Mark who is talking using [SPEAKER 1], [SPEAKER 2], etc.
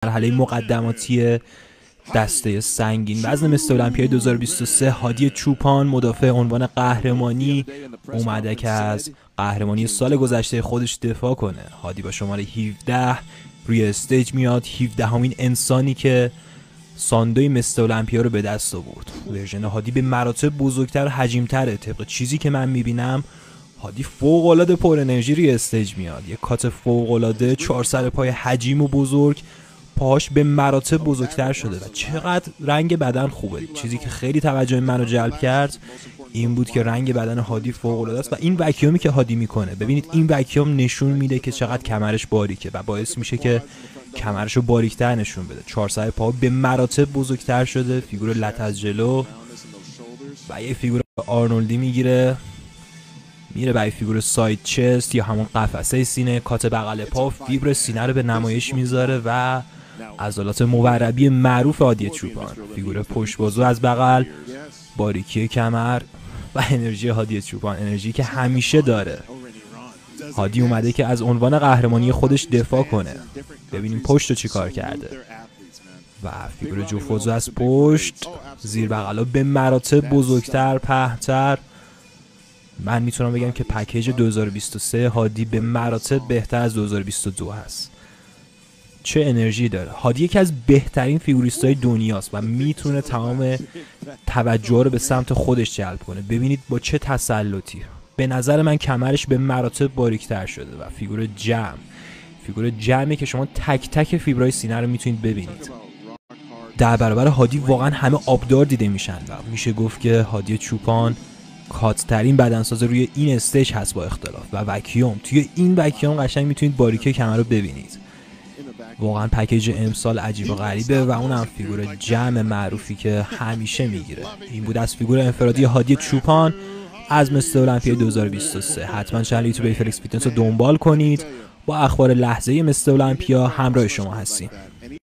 [SPEAKER 1] مرحله مقدماتی دسته سنگین وزن مستر المپیای 2023 هادی چوپان مدافع عنوان قهرمانی اومده که از قهرمانی سال گذشته خودش دفاع کنه. هادی با شماره 17 روی استیج میاد، 17 همین انسانی که ساندوی مستر المپیا رو به دست آورد. ورژن هادی به مراتب بزرگتر و حجیم‌تره. طبق چیزی که من میبینم هادی فوق‌العاده پر انرژی روی استیج میاد، یه کات فوق‌العاده، 4 سر پای حجیم و بزرگ، پاهاش به مراتب بزرگتر شده و چقدر رنگ بدن خوبه. چیزی که خیلی توجه منو جلب کرد این بود که رنگ بدن هادی فوق‌العاده است و این وکیومی که هادی میکنه، ببینید این وکیوم نشون میده که چقدر کمرش باریکه و باعث میشه که کمرشو باریکتر نشون بده. 4 سر پا به مراتب بزرگتر شده، فیگور لط از جلو و یه فیگور آرنولدی میگیره، میره برای فیگور ساید چست یا همون قفسه سینه، کات بغل پا، فیبر سینه رو به نمایش میذاره و عضلات موربی معروف هادی چوپان، فیگور پشت بازو از بغل، باریکی کمر و انرژی هادی چوپان، انرژی که همیشه داره. هادی اومده که از عنوان قهرمانی خودش دفاع کنه. ببینیم پشت رو چی کار کرده و فیگور جوفوزو از پشت، زیر بغلا به مراتب بزرگتر، پهن‌تر. من میتونم بگم که پکیج 2023 هادی به مراتب بهتر از 2022 هست. چه انرژی داره. هادی یکی از بهترین فیگوریستای دنیاست و میتونه تمام توجه رو به سمت خودش جلب کنه. ببینید با چه تسلطی. به نظر من کمرش به مراتب باریکتر شده و فیگور جمعی که شما تک تک فیبرای سینه رو میتونید ببینید. در برابر هادی واقعا همه آبدار دیده میشن و میشه گفت که هادی چوپان کات‌ترین بدنساز روی این استیج هست با اختلاف و وکیوم. توی این وکیوم قشنگ میتونید باریکی کمر رو ببینید. واقعا پکیج امسال عجیب و غریبه و اونم فیگور جمع معروفی که همیشه میگیره. این بود از فیگور انفرادی هادی چوپان از مستر المپیا 2023. حتما چنل یوتیوب فلکس فیتنس رو دنبال کنید. با اخبار لحظه‌ای مستر المپیا همراه شما هستیم.